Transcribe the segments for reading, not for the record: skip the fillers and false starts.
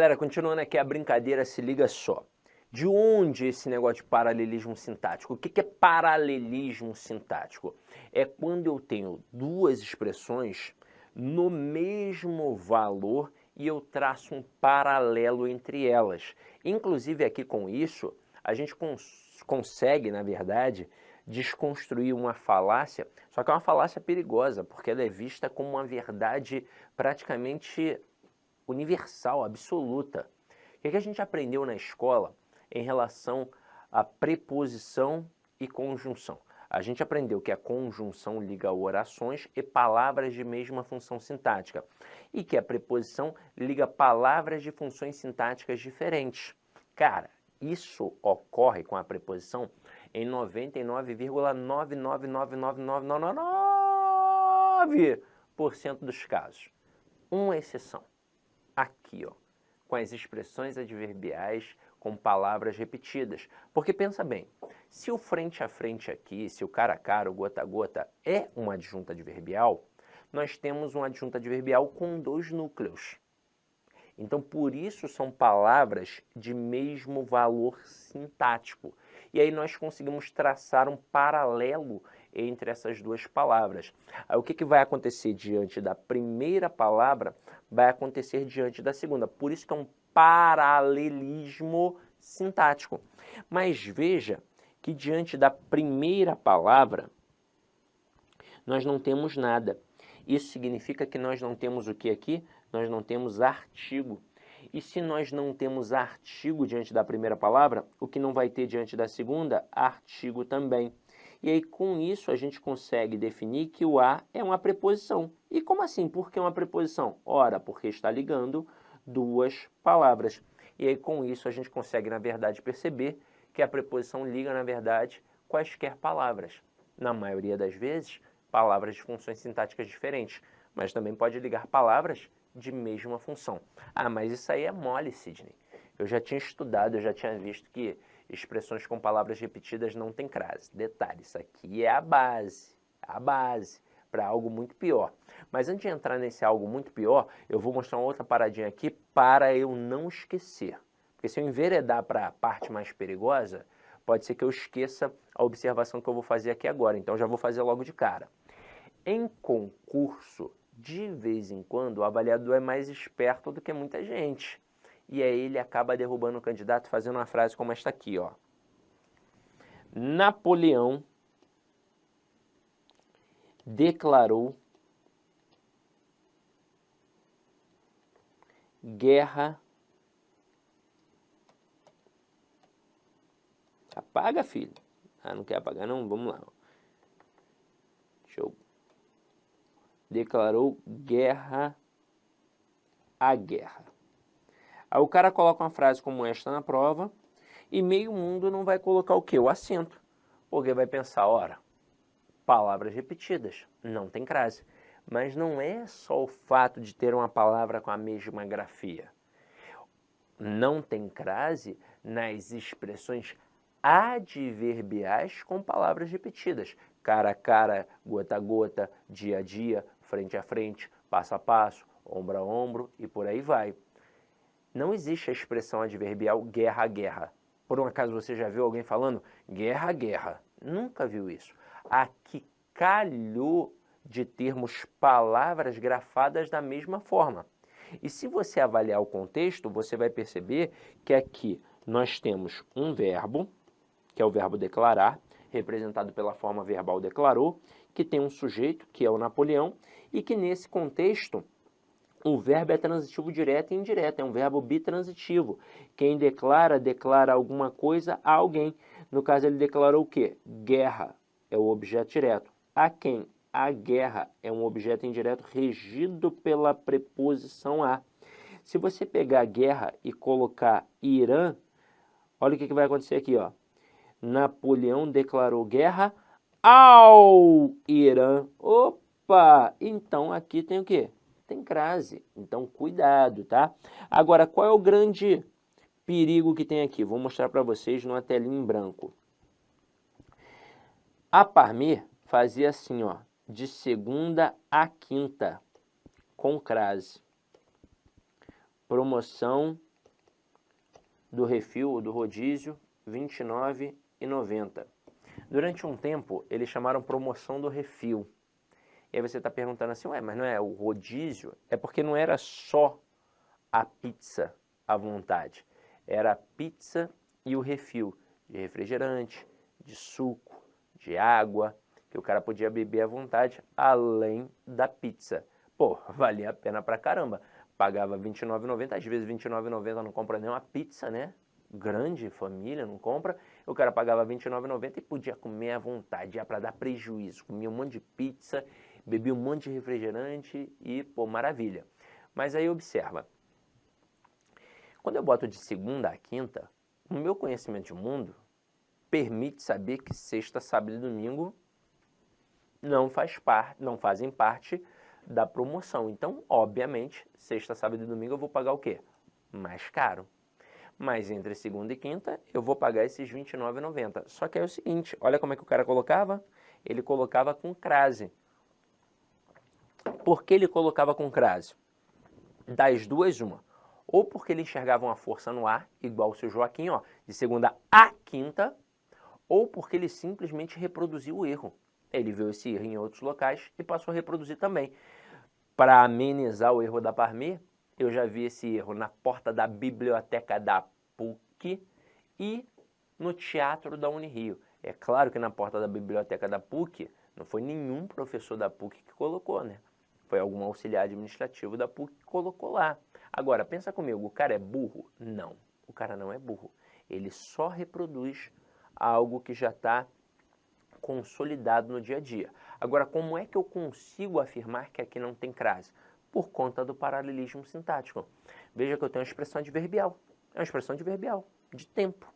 Galera, continuando aqui a brincadeira, se liga só. De onde esse negócio de paralelismo sintático? O que é paralelismo sintático? É quando eu tenho duas expressões no mesmo valor e eu traço um paralelo entre elas. Inclusive aqui com isso, a gente consegue, na verdade, desconstruir uma falácia, só que é uma falácia perigosa, porque ela é vista como uma verdade praticamente universal, absoluta. O que a gente aprendeu na escola em relação à preposição e conjunção? A gente aprendeu que a conjunção liga orações e palavras de mesma função sintática e que a preposição liga palavras de funções sintáticas diferentes. Cara, isso ocorre com a preposição em 99,9999999% dos casos. Uma exceção. Aqui, ó, com as expressões adverbiais com palavras repetidas. Porque pensa bem, se o frente a frente aqui, se o cara a cara, o gota a gota é uma adjunta adverbial, nós temos um adjunto adverbial com dois núcleos. Então, por isso são palavras de mesmo valor sintático. E aí nós conseguimos traçar um paralelo entre essas duas palavras. Aí o que vai acontecer diante da primeira palavra vai acontecer diante da segunda. Por isso que é um paralelismo sintático. Mas veja que diante da primeira palavra nós não temos nada. Isso significa que nós não temos o que aqui? Nós não temos artigo. E se nós não temos artigo diante da primeira palavra, o que não vai ter diante da segunda? Artigo também. E aí, com isso, a gente consegue definir que o a é uma preposição. E como assim? Por que uma preposição? Ora, porque está ligando duas palavras. E aí, com isso, a gente consegue, na verdade, perceber que a preposição liga, na verdade, quaisquer palavras. Na maioria das vezes, palavras de funções sintáticas diferentes, mas também pode ligar palavras de mesma função. Ah, mas isso aí é mole, Sidney. Eu já tinha estudado, eu já tinha visto que expressões com palavras repetidas não tem crase. Detalhe, isso aqui é a base para algo muito pior. Mas antes de entrar nesse algo muito pior, eu vou mostrar uma outra paradinha aqui para eu não esquecer. Porque se eu enveredar para a parte mais perigosa, pode ser que eu esqueça a observação que eu vou fazer aqui agora. Então já vou fazer logo de cara. Em concurso, de vez em quando, o avaliador é mais esperto do que muita gente. E aí ele acaba derrubando o candidato fazendo uma frase como esta aqui, ó. Napoleão declarou guerra. Apaga, filho. Ah, não quer apagar não? Vamos lá. Deixa eu... Declarou guerra à guerra. Aí o cara coloca uma frase como esta na prova e meio mundo não vai colocar o quê? O acento. Porque vai pensar, ora, palavras repetidas, não tem crase. Mas não é só o fato de ter uma palavra com a mesma grafia. Não tem crase nas expressões adverbiais com palavras repetidas. Cara a cara, gota a gota, dia a dia, frente a frente, passo a passo, ombro a ombro e por aí vai. Não existe a expressão adverbial guerra a guerra. Por um acaso você já viu alguém falando guerra a guerra? Nunca viu isso. Aqui calhou de termos palavras grafadas da mesma forma. E se você avaliar o contexto, você vai perceber que aqui nós temos um verbo, que é o verbo declarar, representado pela forma verbal declarou, que tem um sujeito, que é o Napoleão, e que nesse contexto o verbo é transitivo direto e indireto, é um verbo bitransitivo. Quem declara, declara alguma coisa a alguém. No caso, ele declarou o quê? Guerra é o objeto direto. A quem? A guerra é um objeto indireto regido pela preposição a. Se você pegar guerra e colocar Irã, olha o que vai acontecer aqui, ó. Napoleão declarou guerra ao Irã. Opa! Então aqui tem o quê? Tem crase. Então cuidado, tá? Agora, qual é o grande perigo que tem aqui? Vou mostrar para vocês numa telinha em branco. A Parmê fazia assim, ó, de segunda a quinta, com crase. Promoção do refil ou do rodízio, R$ 29,90. Durante um tempo, eles chamaram promoção do refil. E aí você está perguntando assim, ué, mas não é o rodízio? É porque não era só a pizza à vontade. Era a pizza e o refil de refrigerante, de suco, de água, que o cara podia beber à vontade, além da pizza. Pô, valia a pena pra caramba. Pagava R$ 29,90, às vezes R$ 29,90 não compra nem uma pizza, né? Grande família, não compra. O cara pagava R$ 29,90 e podia comer à vontade, ia para dar prejuízo. Comia um monte de pizza, bebia um monte de refrigerante e, pô, maravilha. Mas aí observa, quando eu boto de segunda a quinta, o meu conhecimento de mundo permite saber que sexta, sábado e domingo não fazem parte da promoção. Então, obviamente, sexta, sábado e domingo eu vou pagar o quê? Mais caro. Mas entre segunda e quinta eu vou pagar esses R$ 29,90. Só que é o seguinte, olha como é que o cara colocava. Ele colocava com crase. Por que ele colocava com crase? Das duas, uma. Ou porque ele enxergava uma força no ar, igual o seu Joaquim, ó, de segunda a quinta, ou porque ele simplesmente reproduziu o erro. Ele viu esse erro em outros locais e passou a reproduzir também. Para amenizar o erro da Parmê, eu já vi esse erro na porta da biblioteca da PUC e no teatro da Unirio. É claro que na porta da biblioteca da PUC não foi nenhum professor da PUC que colocou, né? Foi algum auxiliar administrativo da PUC que colocou lá. Agora, pensa comigo, o cara é burro? Não, o cara não é burro. Ele só reproduz algo que já está consolidado no dia a dia. Agora, como é que eu consigo afirmar que aqui não tem crase? Por conta do paralelismo sintático. Veja que eu tenho uma expressão adverbial. É uma expressão adverbial, de tempo.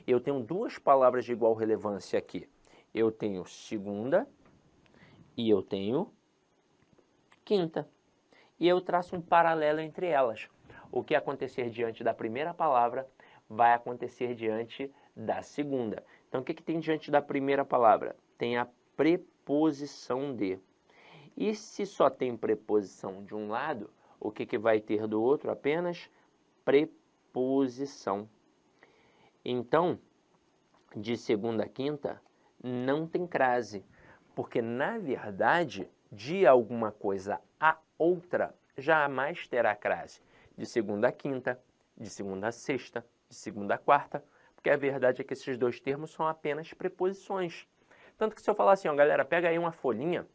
Eu tenho duas palavras de igual relevância aqui. Eu tenho segunda e eu tenho quinta. E eu traço um paralelo entre elas. O que acontecer diante da primeira palavra vai acontecer diante da segunda. Então, o que tem diante da primeira palavra? Tem a preposição de. E se só tem preposição de um lado, o que vai ter do outro? Apenas preposição. Então, de segunda a quinta, não tem crase, porque, na verdade, de alguma coisa a outra, jamais terá crase. De segunda a quinta, de segunda a sexta, de segunda a quarta, porque a verdade é que esses dois termos são apenas preposições. Tanto que se eu falar assim, ó, galera, pega aí uma folhinha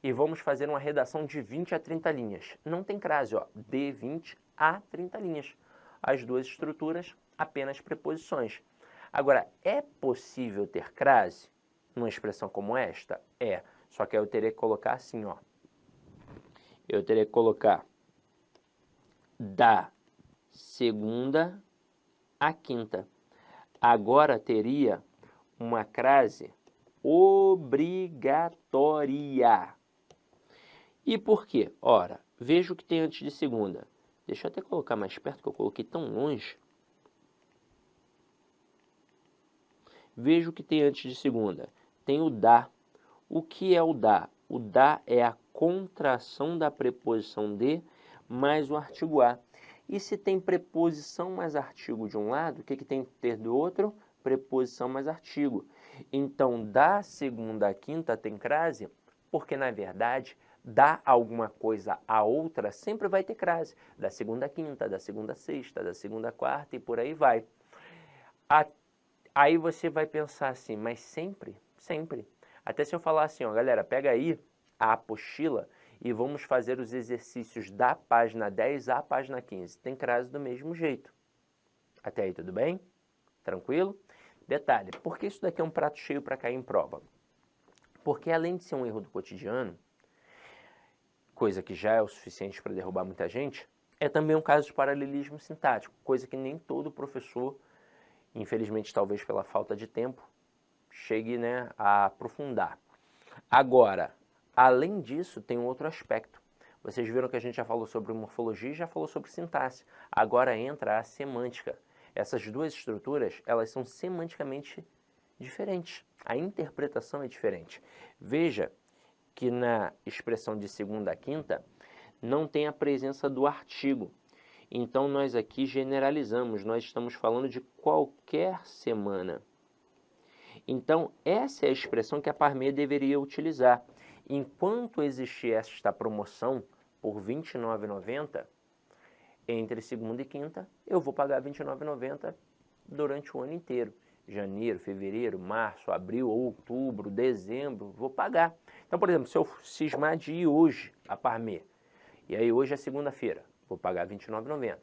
e vamos fazer uma redação de 20 a 30 linhas. Não tem crase, ó, de 20 a 30 linhas. As duas estruturas, apenas preposições. Agora, é possível ter crase numa expressão como esta? É, só que eu teria que colocar assim, ó. Eu teria que colocar da segunda à quinta. Agora teria uma crase obrigatória. E por quê? Ora, veja o que tem antes de segunda. Deixa eu até colocar mais perto, que eu coloquei tão longe. Veja o que tem antes de segunda. Tem o da. O que é o da? O da é a contração da preposição de mais o artigo a. E se tem preposição mais artigo de um lado, o que tem que ter do outro? Preposição mais artigo. Então, da segunda à quinta tem crase, porque, na verdade, da alguma coisa a outra sempre vai ter crase. Da segunda à quinta, da segunda à sexta, da segunda à quarta e por aí vai. Aí você vai pensar assim, mas sempre? Sempre. Até se eu falar assim, ó, galera, pega aí a apostila e vamos fazer os exercícios da página 10 à página 15. Tem crase do mesmo jeito. Até aí tudo bem? Tranquilo? Detalhe, por que isso daqui é um prato cheio para cair em prova? Porque além de ser um erro do cotidiano, coisa que já é o suficiente para derrubar muita gente, é também um caso de paralelismo sintático, coisa que nem todo professor, infelizmente talvez pela falta de tempo, chegue, né, a aprofundar. Agora, além disso, tem um outro aspecto. Vocês viram que a gente já falou sobre morfologia e já falou sobre sintaxe. Agora entra a semântica. Essas duas estruturas, elas são semanticamente diferentes. A interpretação é diferente. Veja que na expressão de segunda a quinta não tem a presença do artigo. Então, nós aqui generalizamos, nós estamos falando de qualquer semana. Então, essa é a expressão que a Parmê deveria utilizar. Enquanto existir esta promoção por R$ 29,90, entre segunda e quinta, eu vou pagar R$ 29,90 durante o ano inteiro. Janeiro, fevereiro, março, abril, outubro, dezembro, vou pagar. Então, por exemplo, se eu cismar de ir hoje a Parmê, e aí hoje é segunda-feira, vou pagar R$ 29,90.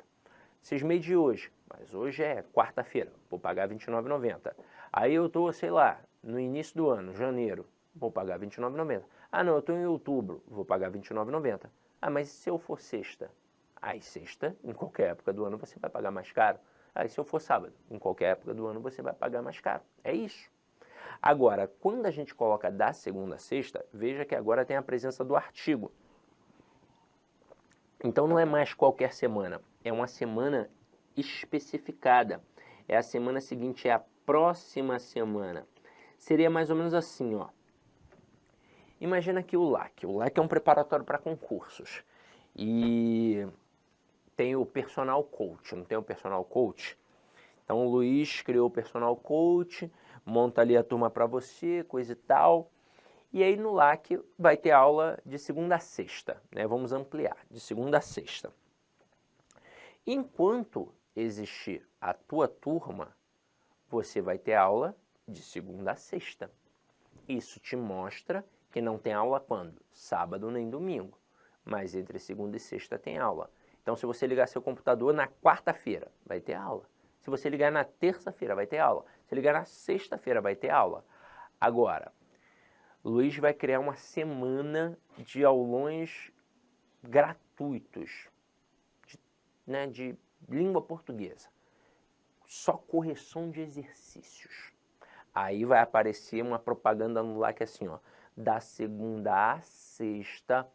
Cismei de hoje, mas hoje é quarta-feira, vou pagar R$ 29,90. Aí eu estou, sei lá, no início do ano, janeiro, vou pagar R$ 29,90. Ah, não, eu estou em outubro, vou pagar R$ 29,90. Ah, mas se eu for sexta? Aí sexta, em qualquer época do ano, você vai pagar mais caro. Aí se eu for sábado, em qualquer época do ano, você vai pagar mais caro. É isso. Agora, quando a gente coloca da segunda a sexta, veja que agora tem a presença do artigo. Então não é mais qualquer semana, é uma semana especificada. É a semana seguinte, é a próxima semana. Seria mais ou menos assim, ó. Imagina que o LAC é um preparatório para concursos. E tem o personal coach, não tem o personal coach? Então o Luiz criou o personal coach, monta ali a turma para você, coisa e tal. E aí no LAC vai ter aula de segunda a sexta, né? Vamos ampliar, de segunda a sexta. Enquanto existir a tua turma, você vai ter aula de segunda a sexta. Isso te mostra que não tem aula quando? Sábado nem domingo. Mas entre segunda e sexta tem aula. Então se você ligar seu computador na quarta-feira, vai ter aula. Se você ligar na terça-feira, vai ter aula. Se ligar na sexta-feira, vai ter aula. Agora, Luiz vai criar uma semana de aulões gratuitos de língua portuguesa. Só correção de exercícios. Aí vai aparecer uma propaganda no LAC assim, ó. Da segunda a sexta,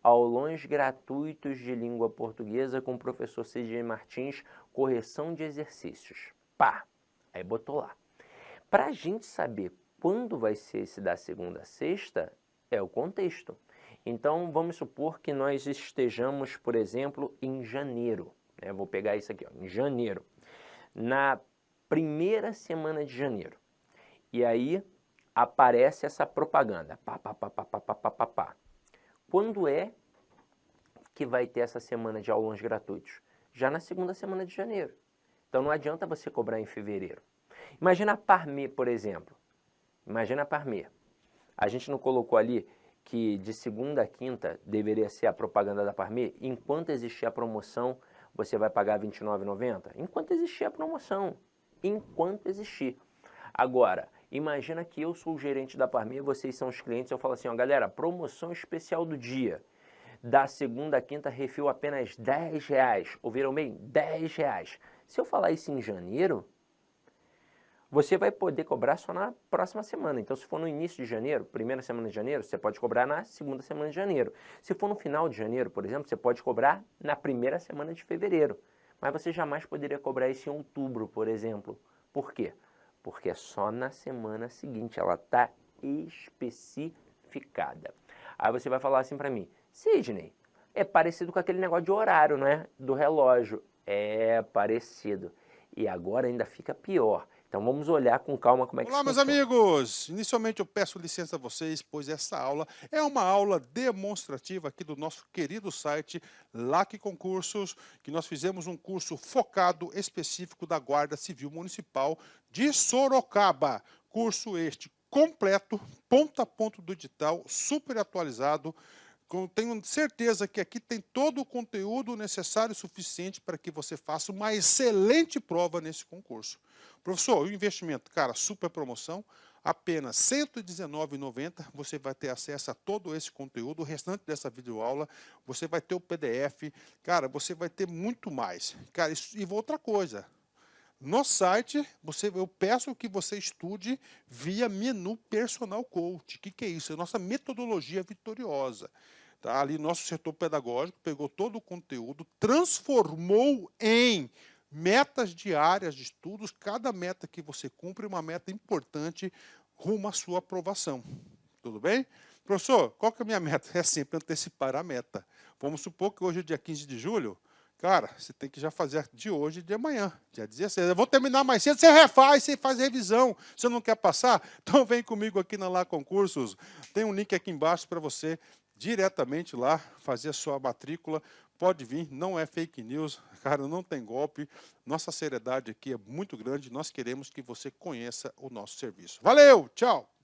aulões gratuitos de língua portuguesa com o professor C.J. Martins, correção de exercícios. Pá! Aí botou lá. Para a gente saber quando vai ser esse da segunda a sexta, é o contexto. Então, vamos supor que nós estejamos, por exemplo, em janeiro. Né? Vou pegar isso aqui, ó, em janeiro. Na primeira semana de janeiro. E aí aparece essa propaganda. Pá, pá, pá, pá, pá, pá, pá, pá, pá. Quando é que vai ter essa semana de aulões gratuitos? Já na segunda semana de janeiro. Então não adianta você cobrar em fevereiro. Imagina a Parmê, por exemplo. Imagina a Parmê. A gente não colocou ali que de segunda a quinta deveria ser a propaganda da Parmê? Enquanto existir a promoção, você vai pagar R$ 29,90? Enquanto existir a promoção. Enquanto existir. Agora, imagina que eu sou o gerente da Parmê, vocês são os clientes, eu falo assim, ó, galera, promoção especial do dia. Da segunda a quinta, refil apenas R$10. Ouviram bem? R$10. Se eu falar isso em janeiro, você vai poder cobrar só na próxima semana. Então, se for no início de janeiro, primeira semana de janeiro, você pode cobrar na segunda semana de janeiro. Se for no final de janeiro, por exemplo, você pode cobrar na primeira semana de fevereiro. Mas você jamais poderia cobrar isso em outubro, por exemplo. Por quê? Porque é só na semana seguinte, ela está especificada. Aí você vai falar assim para mim, Sidney, é parecido com aquele negócio de horário, não é? Do relógio. É parecido. E agora ainda fica pior. Então vamos olhar com calma como é que isso funciona. Olá, meus amigos! Inicialmente eu peço licença a vocês, pois essa aula é uma aula demonstrativa aqui do nosso querido site LAC Concursos, que nós fizemos um curso focado específico da Guarda Civil Municipal de Sorocaba. Curso este completo, ponto a ponto do edital, super atualizado. Tenho certeza que aqui tem todo o conteúdo necessário e suficiente para que você faça uma excelente prova nesse concurso. Professor, o investimento, cara, super promoção, apenas R$ 119,90, você vai ter acesso a todo esse conteúdo, o restante dessa videoaula, você vai ter o PDF, cara, você vai ter muito mais. Cara, e outra coisa, no site, eu peço que você estude via menu Personal Coach. O que é isso? É a nossa metodologia vitoriosa. Tá? Ali, nosso setor pedagógico pegou todo o conteúdo, transformou em metas diárias de estudos. Cada meta que você cumpre é uma meta importante rumo à sua aprovação. Tudo bem? Professor, qual que é a minha meta? É sempre antecipar a meta. Vamos supor que hoje é dia 15 de julho. Cara, você tem que já fazer de hoje e de amanhã, dia 16. Eu vou terminar mais cedo, você refaz, você faz revisão. Você não quer passar? Então vem comigo aqui na Lá Concursos. Tem um link aqui embaixo para você diretamente lá fazer a sua matrícula. Pode vir, não é fake news, cara, não tem golpe. Nossa seriedade aqui é muito grande. Nós queremos que você conheça o nosso serviço. Valeu, tchau!